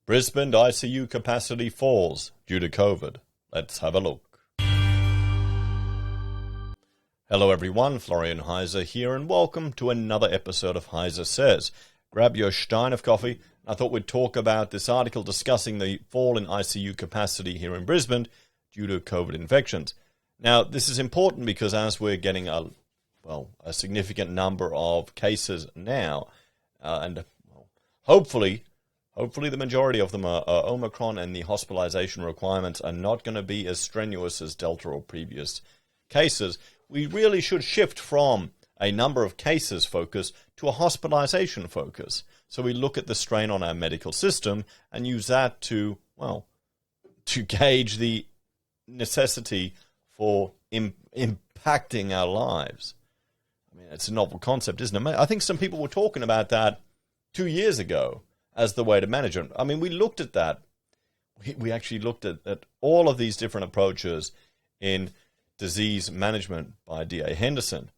Brisbane ICU capacity falls due to COVID. Let's have a look. Hello everyone, Florian.Heise here, and welcome to another episode of HeiseSays. Grab your stein of coffee. I thought we'd talk about this article discussing the fall in ICU capacity here in Brisbane due to COVID infections. Now, this is important because as we're getting a significant number of cases now, hopefully the majority of them are Omicron, and the hospitalization requirements are not going to be as strenuous as Delta or previous cases. We really should shift from a number of cases focus to a hospitalization focus. So we look at the strain on our medical system and use that to gauge the necessity for impacting our lives. I mean, it's a novel concept, isn't it? I think some people were talking about that 2 years ago as the way to manage it. I mean, we looked at that. We actually looked at all of these different approaches in disease management by D.A. Henderson.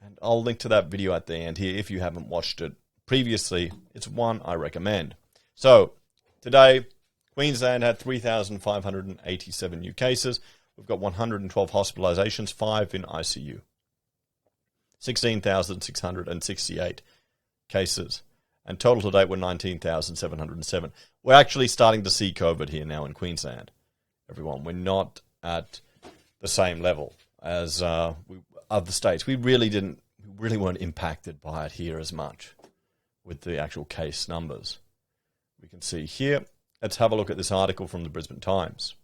And I'll link to that video at the end here if you haven't watched it previously. It's one I recommend. So, today, Queensland had 3,587 new cases. We've got 112 hospitalizations, 5 in ICU. 16,668 cases. And total to date were 19,707. We're actually starting to see COVID here now in Queensland. Everyone, we're not at the same level as other states. We really weren't impacted by it here as much with the actual case numbers. We can see here. Let's have a look at this article from the Brisbane Times.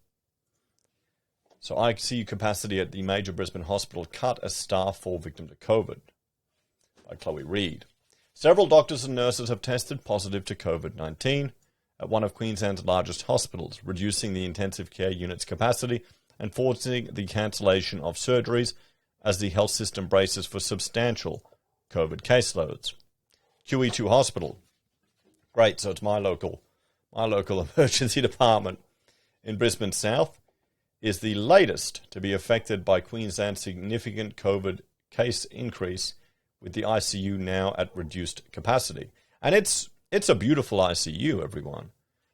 So ICU capacity at the major Brisbane hospital cut as staff fall victim to COVID. By Chloe Reid. Several doctors and nurses have tested positive to COVID-19 at one of Queensland's largest hospitals, reducing the intensive care unit's capacity and forcing the cancellation of surgeries as the health system braces for substantial COVID caseloads. QE2 Hospital. Great, so it's my local emergency department in Brisbane South is the latest to be affected by Queensland's significant COVID case increase, with the ICU now at reduced capacity. And it's a beautiful ICU, everyone.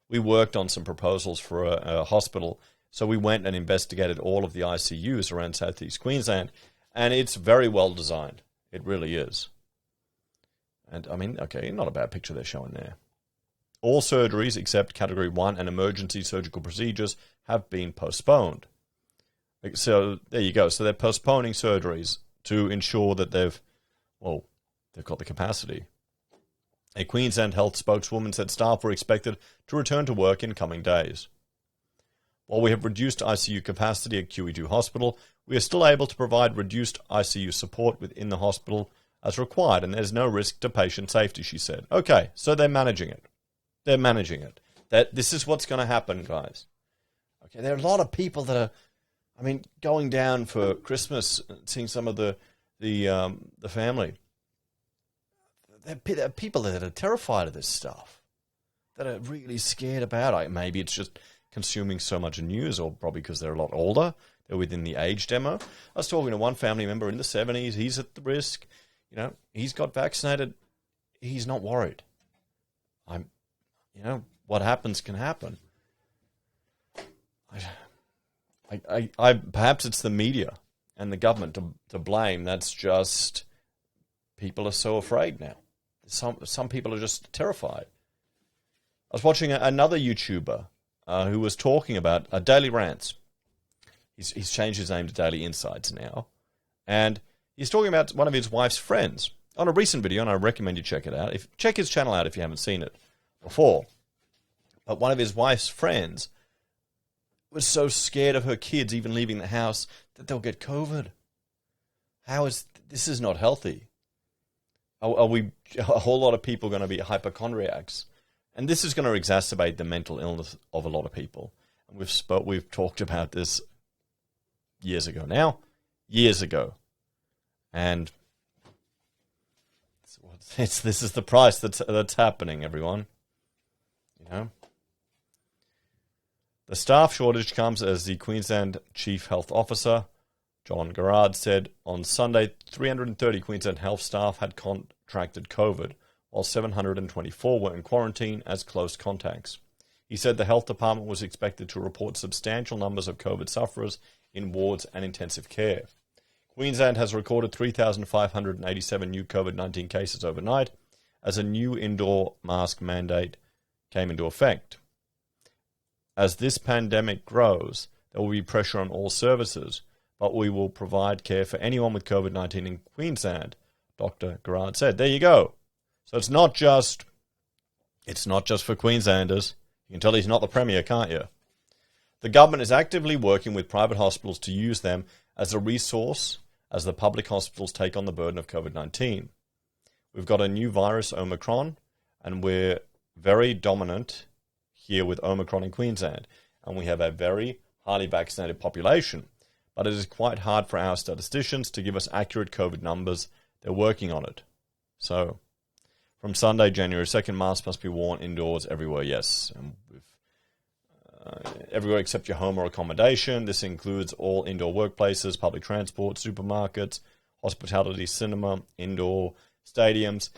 We worked on some proposals for a hospital, so we went and investigated all of the ICUs around southeast Queensland, and it's very well designed. It really is. And, I mean, okay, not a bad picture they're showing there. All surgeries except Category 1 and emergency surgical procedures have been postponed. So, there you go. So they're postponing surgeries to ensure that they've got the capacity. A Queensland Health spokeswoman said staff were expected to return to work in coming days. While we have reduced ICU capacity at QE2 Hospital, we are still able to provide reduced ICU support within the hospital as required, and there's no risk to patient safety, she said. Okay, so they're managing it. They're managing it. This is what's going to happen, guys. Okay, there are a lot of people that are, going down for Christmas, seeing some of the family. There are people that are terrified of this stuff, that are really scared about it. Maybe it's just consuming so much news, or probably because they're a lot older. They're within the age demo. I was talking to one family member in the 70s. He's at the risk. He's got vaccinated. He's not worried. What happens can happen. Perhaps it's the media and the government to blame. That's just, people are so afraid now. Some people are just terrified. I was watching another YouTuber who was talking about Daily Rants. He's changed his name to Daily Insights now. And he's talking about one of his wife's friends on a recent video, and I recommend you check it out. Check his channel out if you haven't seen it before. But one of his wife's friends was so scared of her kids even leaving the house that they'll get COVID. This is not healthy. Are we a whole lot of people going to be hypochondriacs? And this is going to exacerbate the mental illness of a lot of people. And we've talked about this years ago. And this is the price that's happening, everyone. The staff shortage comes as the Queensland Chief Health Officer, John Garrard, said on Sunday 330 Queensland Health staff had contracted COVID, while 724 were in quarantine as close contacts. He said the health department was expected to report substantial numbers of COVID sufferers in wards and intensive care. Queensland has recorded 3,587 new COVID-19 cases overnight as a new indoor mask mandate came into effect. As this pandemic grows, there will be pressure on all services, but we will provide care for anyone with COVID-19 in Queensland, Dr. Garrard said. There you go. So it's not just for Queenslanders. You can tell he's not the Premier, can't you? The government is actively working with private hospitals to use them as a resource as the public hospitals take on the burden of COVID-19. We've got a new virus, Omicron, and we're very dominant here with Omicron in Queensland. And we have a very highly vaccinated population. But it is quite hard for our statisticians to give us accurate COVID numbers. They're working on it. So, from Sunday, January 2nd, masks must be worn indoors everywhere, yes. And everywhere except your home or accommodation. This includes all indoor workplaces, public transport, supermarkets, hospitality, cinema, indoor stadiums,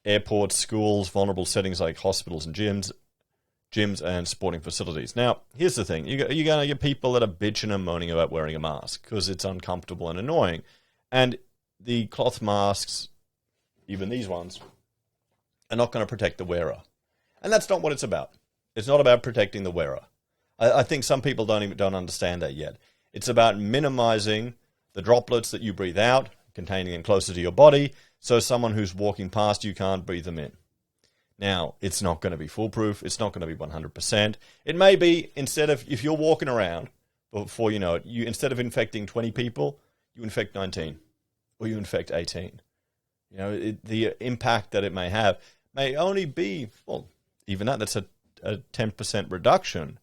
airports, schools, vulnerable settings like hospitals and gyms and sporting facilities. Now, here's the thing. You're going to get people that are bitching and moaning about wearing a mask because it's uncomfortable and annoying. And the cloth masks, even these ones, are not going to protect the wearer. And that's not what it's about. It's not about protecting the wearer. I think some people don't understand that yet. It's about minimizing the droplets that you breathe out, containing them closer to your body, so someone who's walking past you can't breathe them in. Now, it's not going to be foolproof. It's not going to be 100%. It may be, if you're walking around, before you know it, instead of infecting 20 people, you infect 19, or you infect 18. You know, the impact that it may have may only be, well, even that's a 10% reduction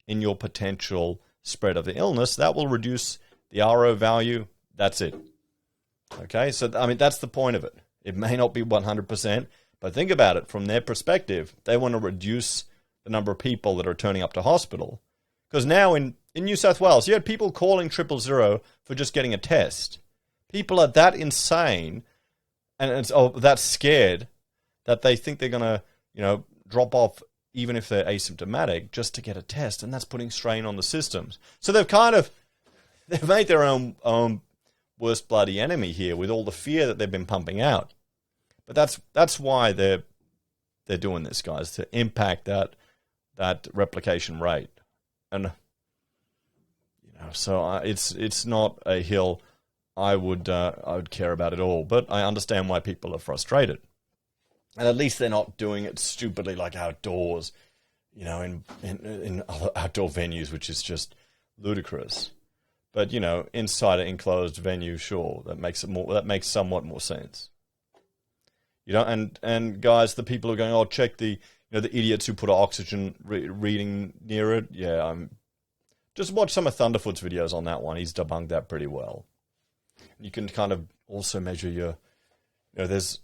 in your potential spread of the illness. That will reduce the RO value. That's it. Okay, so, I mean, that's the point of it. It may not be 100%, but think about it from their perspective. They want to reduce the number of people that are turning up to hospital. Because now in New South Wales, you had people calling 000 for just getting a test. People are that insane and that scared that they think they're going to, drop off even if they're asymptomatic just to get a test, and that's putting strain on the systems. So they've made their own worst bloody enemy here with all the fear that they've been pumping out. But that's why they're doing this, guys, to impact that replication rate. And so it's not a hill I would care about at all. But I understand why people are frustrated. And at least they're not doing it stupidly like outdoors, in other outdoor venues, which is just ludicrous. But, inside an enclosed venue, sure, that makes somewhat more sense. And guys, the people who are going, check the idiots who put an oxygen reading near it. Yeah, just watch some of Thunderfoot's videos on that one. He's debunked that pretty well. You can kind of also measure your, there's,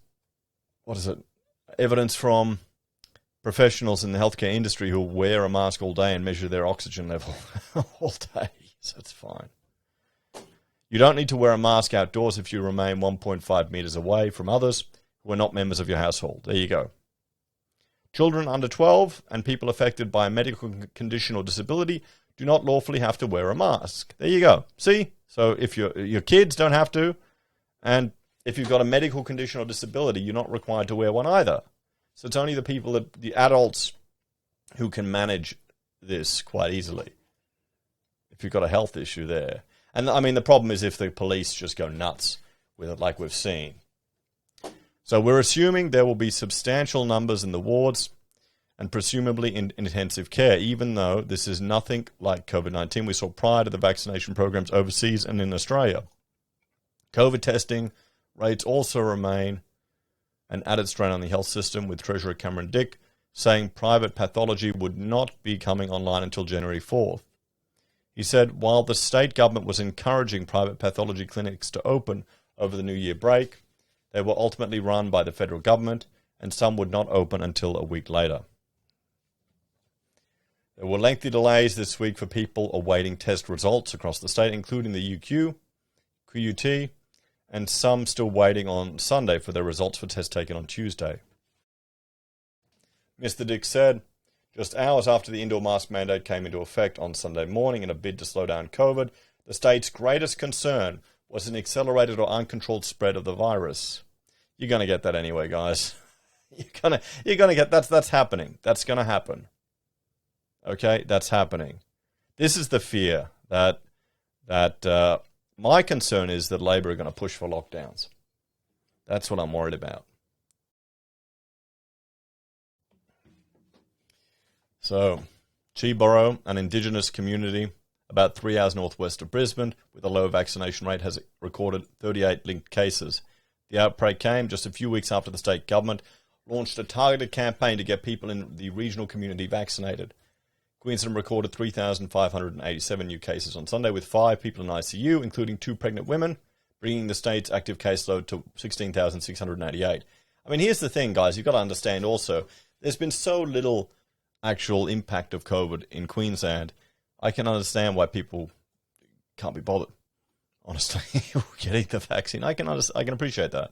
evidence from professionals in the healthcare industry who wear a mask all day and measure their oxygen level all day. So it's fine. You don't need to wear a mask outdoors if you remain 1.5 meters away from others who are not members of your household. There you go. Children under 12 and people affected by a medical condition or disability do not lawfully have to wear a mask. There you go. See? So if your kids don't have to, and if you've got a medical condition or disability, you're not required to wear one either. So it's only the adults who can manage this quite easily. If you've got a health issue there. And I mean, the problem is if the police just go nuts with it like we've seen. So we're assuming there will be substantial numbers in the wards and presumably in intensive care, even though this is nothing like COVID-19 we saw prior to the vaccination programs overseas and in Australia. COVID testing rates also remain an added strain on the health system, with Treasurer Cameron Dick saying private pathology would not be coming online until January 4th. He said while the state government was encouraging private pathology clinics to open over the New Year break, they were ultimately run by the federal government, and some would not open until a week later. There were lengthy delays this week for people awaiting test results across the state, including the UQ, QUT, and some still waiting on Sunday for their results for tests taken on Tuesday. Mr. Dick said, Just hours after the indoor mask mandate came into effect on Sunday morning in a bid to slow down COVID, the state's greatest concern was an accelerated or uncontrolled spread of the virus. You're going to get that anyway, guys. You're gonna get that's happening. That's going to happen. Okay, that's happening. This is the fear that my concern is that Labor are going to push for lockdowns. That's what I'm worried about. So, Chiboro, an Indigenous community about 3 hours northwest of Brisbane, with a low vaccination rate, has recorded 38 linked cases. The outbreak came just a few weeks after the state government launched a targeted campaign to get people in the regional community vaccinated. Queensland recorded 3,587 new cases on Sunday, with 5 people in ICU, including 2 pregnant women, bringing the state's active caseload to 16,688. I mean, here's the thing, guys. You've got to understand also, there's been so little actual impact of COVID in Queensland. I can understand why people can't be bothered, honestly, getting the vaccine. I can appreciate that.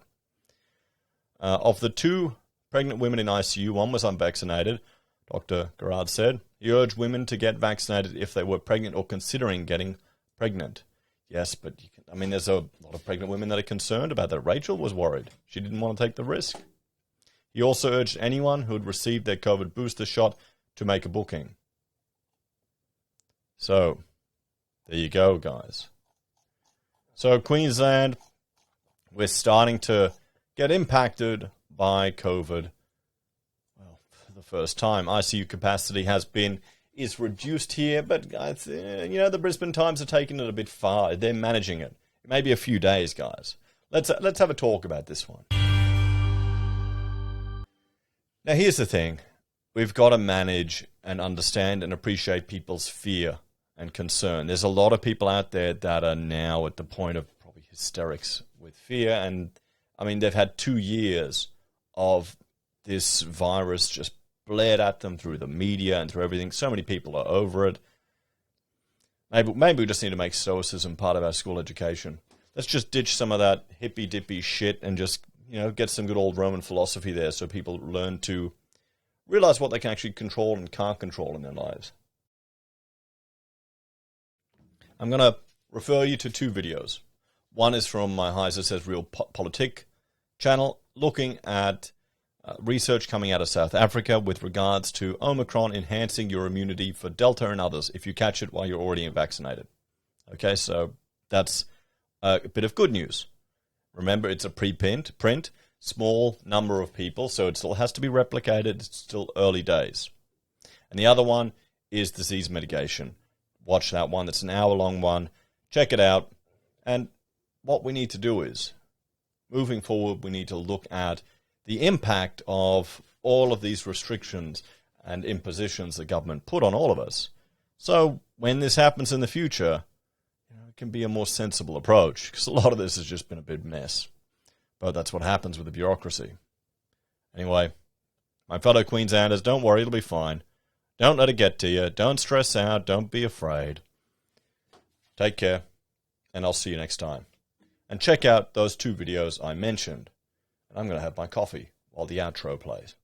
Of the 2 pregnant women in ICU, one was unvaccinated, Dr. Garrard said. He urged women to get vaccinated if they were pregnant or considering getting pregnant. Yes, but there's a lot of pregnant women that are concerned about that. Rachel was worried. She didn't want to take the risk. He also urged anyone who had received their COVID booster shot to make a booking. So, there you go, guys. So, Queensland, we're starting to get impacted by COVID. Well, for the first time, ICU capacity is reduced here, but the Brisbane Times are taking it a bit far. They're managing it. It may be a few days, guys. Let's have a talk about this one. Now, here's the thing. We've got to manage and understand and appreciate people's fear and concern. There's a lot of people out there that are now at the point of probably hysterics with fear. And, they've had 2 years of this virus just blared at them through the media and through everything. So many people are over it. Maybe we just need to make stoicism part of our school education. Let's just ditch some of that hippy-dippy shit and just, get some good old Roman philosophy there so people learn to realize what they can actually control and can't control in their lives. I'm going to refer you to 2 videos. One is from my HeiseSays Real Politik channel, looking at research coming out of South Africa with regards to Omicron enhancing your immunity for Delta and others if you catch it while you're already vaccinated. Okay, so that's a bit of good news. Remember, it's a print, small number of people, so it still has to be replicated. It's still early days. And the other one is disease mitigation. Watch that one. It's an hour-long one. Check it out. And what we need to do is, moving forward, we need to look at the impact of all of these restrictions and impositions the government put on all of us. So when this happens in the future, it can be a more sensible approach, because a lot of this has just been a big mess. But that's what happens with the bureaucracy. Anyway, my fellow Queenslanders, don't worry, it'll be fine. Don't let it get to you. Don't stress out. Don't be afraid. Take care, and I'll see you next time. And check out those 2 videos I mentioned. And I'm going to have my coffee while the outro plays.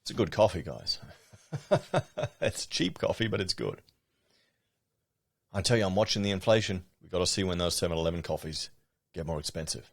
It's a good coffee, guys. It's cheap coffee, but it's good. I tell you, I'm watching the inflation. We've got to see when those 7-Eleven coffees get more expensive.